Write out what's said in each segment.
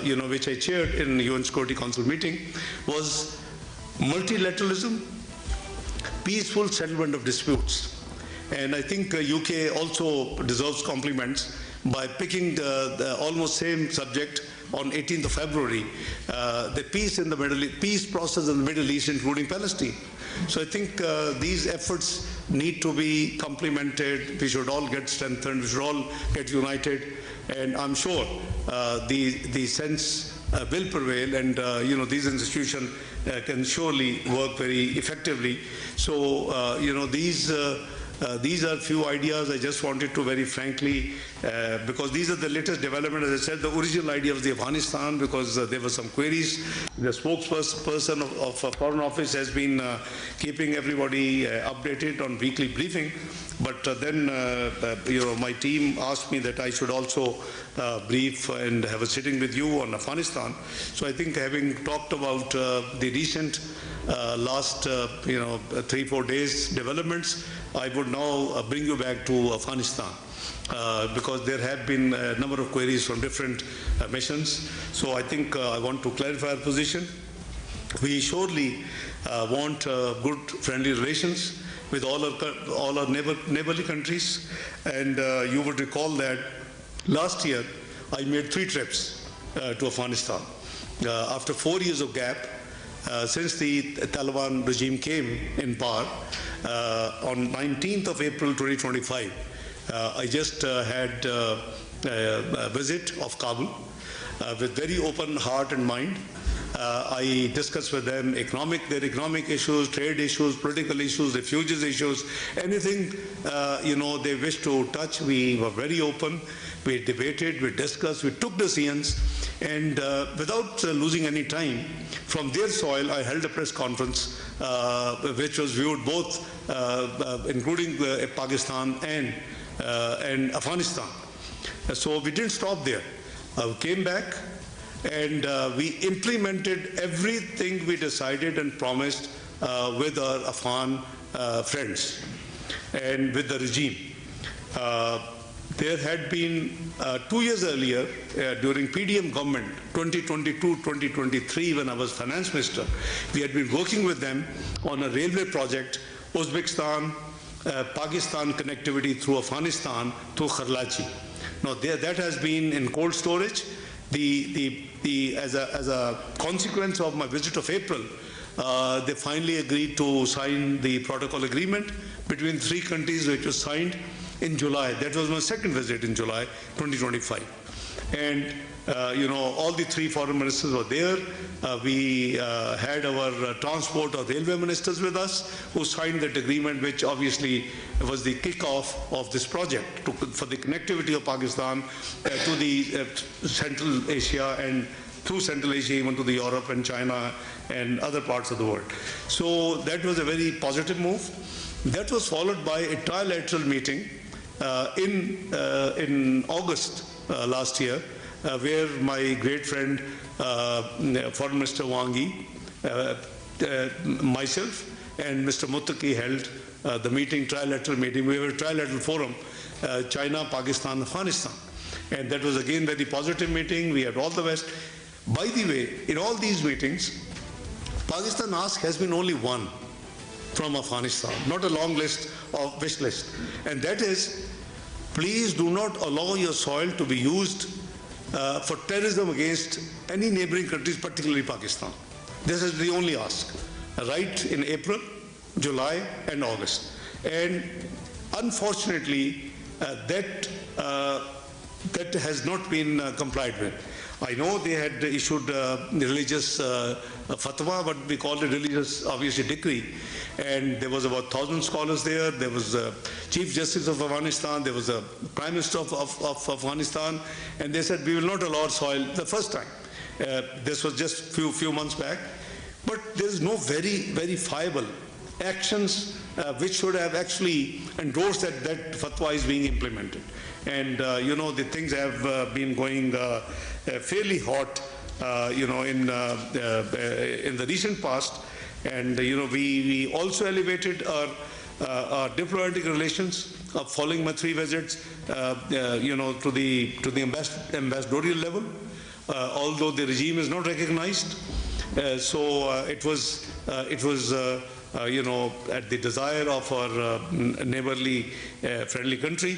which I chaired in UN Security Council meeting, was multilateralism, peaceful settlement of disputes. And I think UK also deserves compliments by picking the almost same subject on 18th of February, the peace in the peace process in the Middle East, including Palestine. So I think these efforts need to be complemented. We should all get strengthened. We should all get united. And I'm sure the sense will prevail, and these institutions can surely work very effectively. So these are few ideas I just wanted to very frankly, because these are the latest development. As I said, the original idea was the Afghanistan, because there were some queries. The spokesperson of Foreign Office has been keeping everybody updated on weekly briefing. But then, my team asked me that I should also brief and have a sitting with you on Afghanistan. So I think, having talked about the recent last 3-4 days developments, I would now bring you back to Afghanistan, because there have been a number of queries from different missions. So I think I want to clarify our position. We surely want good, friendly relations with all our neighborly countries. And you would recall that last year I made 3 trips to Afghanistan. After 4 years of gap, since the Taliban regime came in power, on 19th of April 2025, I just had a visit of Kabul with very open heart and mind. I discussed with them their economic issues, trade issues, political issues, refugees issues, anything they wish to touch. We were very open. We debated, we discussed, we took decisions, and without losing any time, from their soil, I held a press conference which was viewed both, including Pakistan and Afghanistan. So we didn't stop there. We came back, and we implemented everything we decided and promised with our Afghan friends and with the regime. There had been 2 years earlier, during PDM government, 2022-2023, when I was finance minister, we had been working with them on a railway project, Uzbekistan, Pakistan connectivity through Afghanistan, through Karachi. Now that has been in cold storage. As a consequence of my visit of April, they finally agreed to sign the protocol agreement between 3 countries, which was signed in July. That was my second visit in July 2025. And all the 3 foreign ministers were there. We had our transport or railway ministers with us, who signed that agreement, which obviously was the kickoff of this project for the connectivity of Pakistan to the Central Asia, and through Central Asia even to the Europe and China and other parts of the world. So that was a very positive move. That was followed by a trilateral meeting in August last year, where my great friend, Foreign Minister Wang Yi, myself, and Mr. Muttaqi held the meeting, trilateral meeting. We were a trilateral forum, China, Pakistan, Afghanistan. And that was again very positive meeting. We had all the best. By the way, in all these meetings, Pakistan ask has been only one from Afghanistan, not a long list of wish list. And that is, please do not allow your soil to be used for terrorism against any neighboring countries, particularly Pakistan. This is the only ask, right in April, July, and August. And unfortunately, that has not been complied with. I know they had issued religious fatwa, but we called it religious, obviously, decree. And there was about 1,000 scholars there. There was the Chief Justice of Afghanistan. There was the Prime Minister of Afghanistan. And they said, we will not allow soil the first time. This was just few months back. But there is no very verifiable actions which should have actually endorsed that fatwa is being implemented. And the things have been going fairly hot, in the recent past. And we also elevated our diplomatic relations following my 3 visits, to the ambassadorial level. although the regime is not recognized. It was at the desire of our neighborly, friendly country.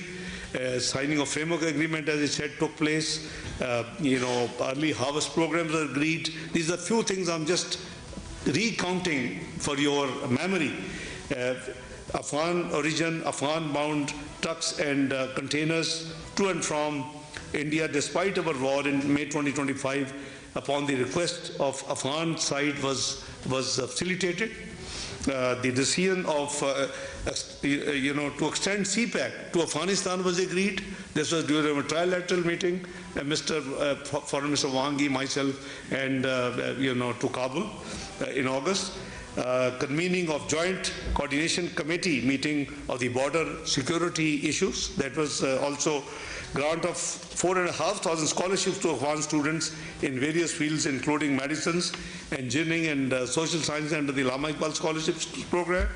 Signing of framework agreement, as I said, took place. Early harvest programs are agreed. These are few things I'm just recounting for your memory. Afghan origin, Afghan-bound trucks and containers to and from India, despite our war in May 2025, upon the request of Afghan side was facilitated. The decision of to extend CPAC to Afghanistan was agreed. This was during a trilateral meeting. Foreign Minister Wangi, myself, and to Kabul in August. Convening of Joint Coordination Committee meeting of the border security issues. That was also grant of 4,500 scholarships to Afghan students in various fields, including medicines, engineering, and social science under the Lama Iqbal Scholarships Program.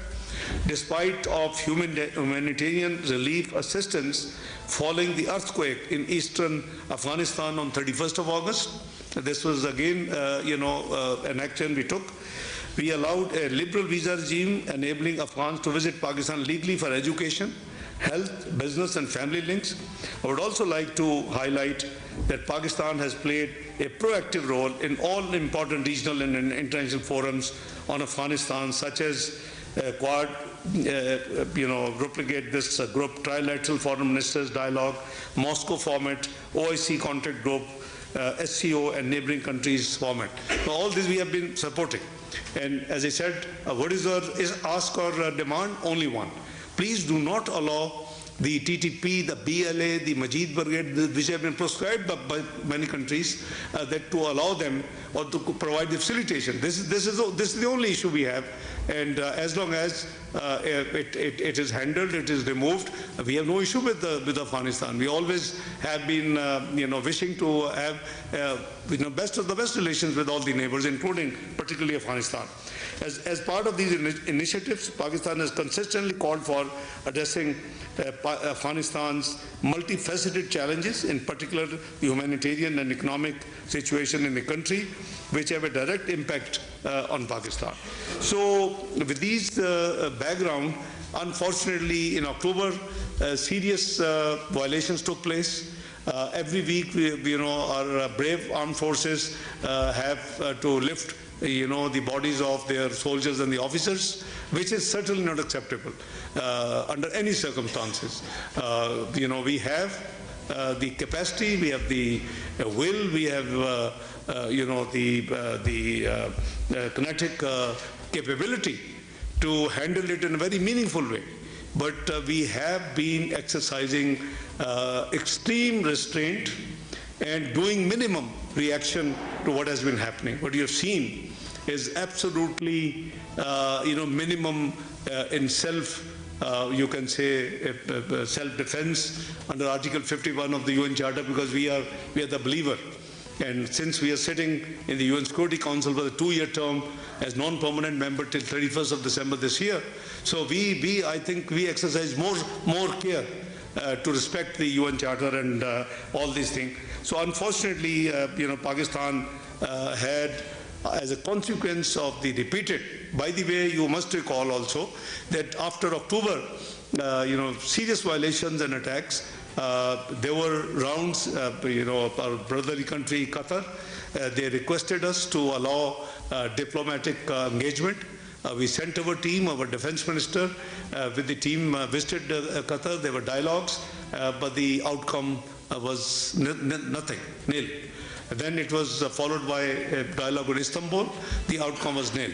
Despite of humanitarian relief assistance following the earthquake in eastern Afghanistan on 31st of August, this was again, an action we took. We allowed a liberal visa regime enabling Afghans to visit Pakistan legally for education, health, business, and family links. I would also like to highlight that Pakistan has played a proactive role in all important regional and international forums on Afghanistan, such as Quad, replicate this group, Trilateral Foreign Ministers Dialogue, Moscow format, OIC contact group, SCO, and neighboring countries format. So all this we have been supporting. And as I said, what is our ask or demand? Only one. Please do not allow the TTP, the BLA, the Majid Brigade, which have been proscribed by many countries, that to allow them or to provide the facilitation. This is the only issue we have. And as long as it is handled, it is removed, we have no issue with Afghanistan. We always have been, wishing to have, the best relations with all the neighbors, including particularly Afghanistan. As part of these initiatives, Pakistan has consistently called for addressing Afghanistan's multifaceted challenges, in particular the humanitarian and economic situation in the country, which have a direct impact on Pakistan. So with these background, unfortunately in October, serious violations took place. Every week, our brave armed forces have to lift the bodies of their soldiers and the officers, which is certainly not acceptable under any circumstances. We have the capacity, we have the will, we have the kinetic capability to handle it in a very meaningful way. But we have been exercising extreme restraint and doing minimum reaction to what has been happening. What you have seen is absolutely, minimum in you can say, self-defense under Article 51 of the UN Charter, because we are the believer. And since we are sitting in the UN Security Council for the 2-year term as non-permanent member till 31st of December this year, so I think we exercise more care to respect the UN Charter and all these things. So unfortunately, Pakistan had, as a consequence of the repeated, by the way, you must recall also that after October, serious violations and attacks, there were rounds, our brotherly country, Qatar, they requested us to allow diplomatic engagement. We sent our team, our defense minister, with the team visited Qatar. There were dialogues, but the outcome was nothing, nil. Then it was followed by a dialogue in Istanbul. The outcome was nil.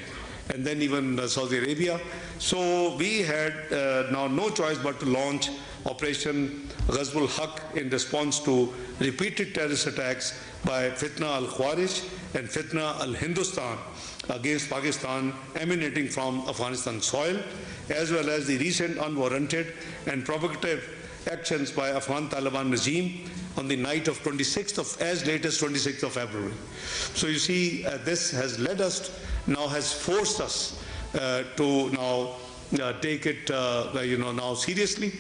And then even Saudi Arabia. So we had now no choice but to launch Operation Gazbul Hak in response to repeated terrorist attacks by Fitna al-Khawarij and Fitna al-Hindustan against Pakistan emanating from Afghanistan soil, as well as the recent unwarranted and provocative actions by Afghan Taliban regime on the night of as late as 26th of February. So you see, this has led us, has forced us to now take it, now seriously.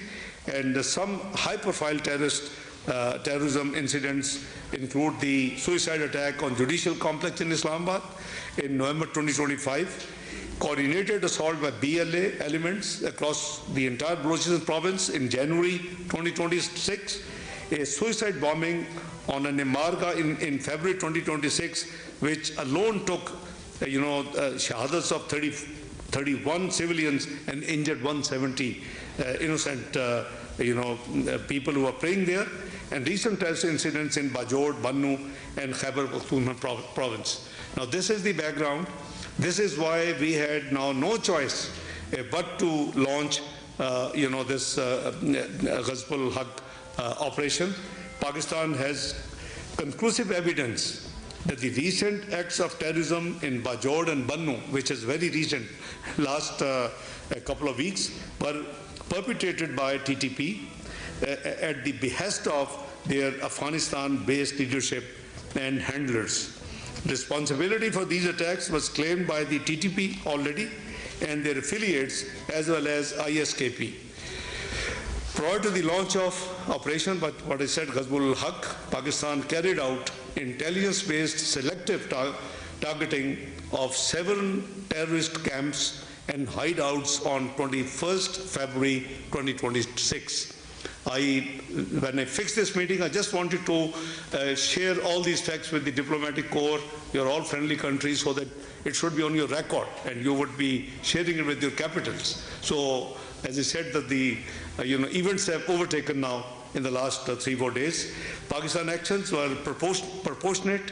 And some high-profile terrorists terrorism incidents include the suicide attack on judicial complex in Islamabad in November 2025, coordinated assault by BLA elements across the entire Balochistan province in January 2026, a suicide bombing on an Imarga in February 2026, which alone took, shahadats of 31 civilians and injured 170 innocent, people who are praying there, and recent terrorist incidents in Bajor, Bannu, and Khyber Pakhtunkhwa province. Now, this is the background. This is why we had now no choice but to launch, this Gazbul Hak operation. Pakistan has conclusive evidence that the recent acts of terrorism in Bajor and Bannu, which is very recent, last a couple of weeks, were perpetrated by TTP at the behest of their Afghanistan-based leadership and handlers. Responsibility for these attacks was claimed by the TTP already and their affiliates, as well as ISKP. Prior to the launch of operation, but what I said, Gazbul Hak, Pakistan carried out intelligence-based selective targeting of 7 terrorist camps and hideouts on 21st February 2026. When I fixed this meeting, I just wanted to share all these facts with the diplomatic corps. You're all friendly countries, so that it should be on your record and you would be sharing it with your capitals. So, as I said, that the events have overtaken now in the last 3-4 days. Pakistan actions were proportionate,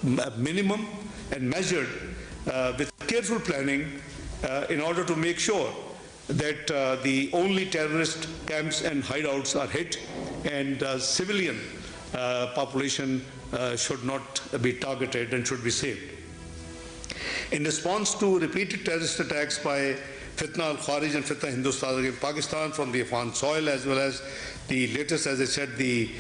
minimum, and measured with careful planning in order to make sure that the only terrorist camps and hideouts are hit, and civilian population should not be targeted and should be saved. In response to repeated terrorist attacks by Fitna al-Kharij and Fitna Hindustan against Pakistan from the Afghan soil, as well as the latest, as I said, the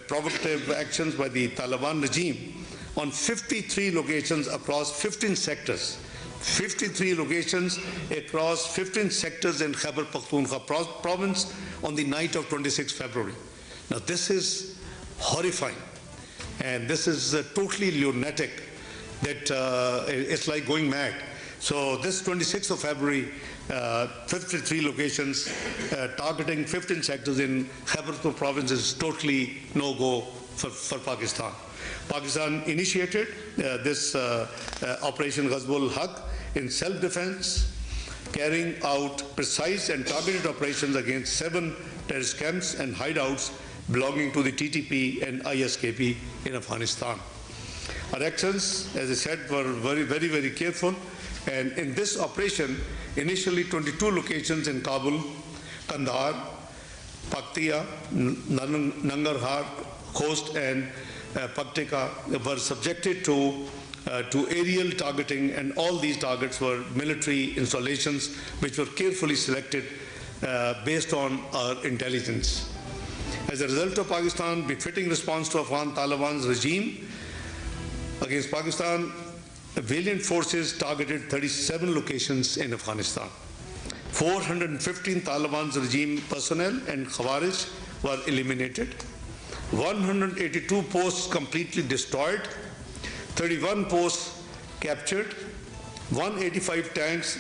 provocative actions by the Taliban regime on 53 locations across 15 sectors. 53 locations across 15 sectors in Khyber Pakhtunkhwa province on the night of 26 February. Now, this is horrifying, and this is totally lunatic, that it's like going mad. So this 26th of February, 53 locations targeting 15 sectors in Khyber Pakhtunkhwa province is totally no-go for Pakistan. Pakistan initiated this Operation Gazbul Hak in self-defense, carrying out precise and targeted operations against 7 terrorist camps and hideouts belonging to the TTP and ISKP in Afghanistan. Our actions, as I said, were very careful, and in this operation, initially 22 locations in Kabul, Kandahar, Paktia, Nangarhar, Khost, and Paktika were subjected to aerial targeting, and all these targets were military installations which were carefully selected based on our intelligence. As a result of Pakistan befitting response to Afghan Taliban's regime against Pakistan, valiant forces targeted 37 locations in Afghanistan. 415 Taliban's regime personnel and Khawarij were eliminated. 182 posts completely destroyed, 31 posts captured, 185 tanks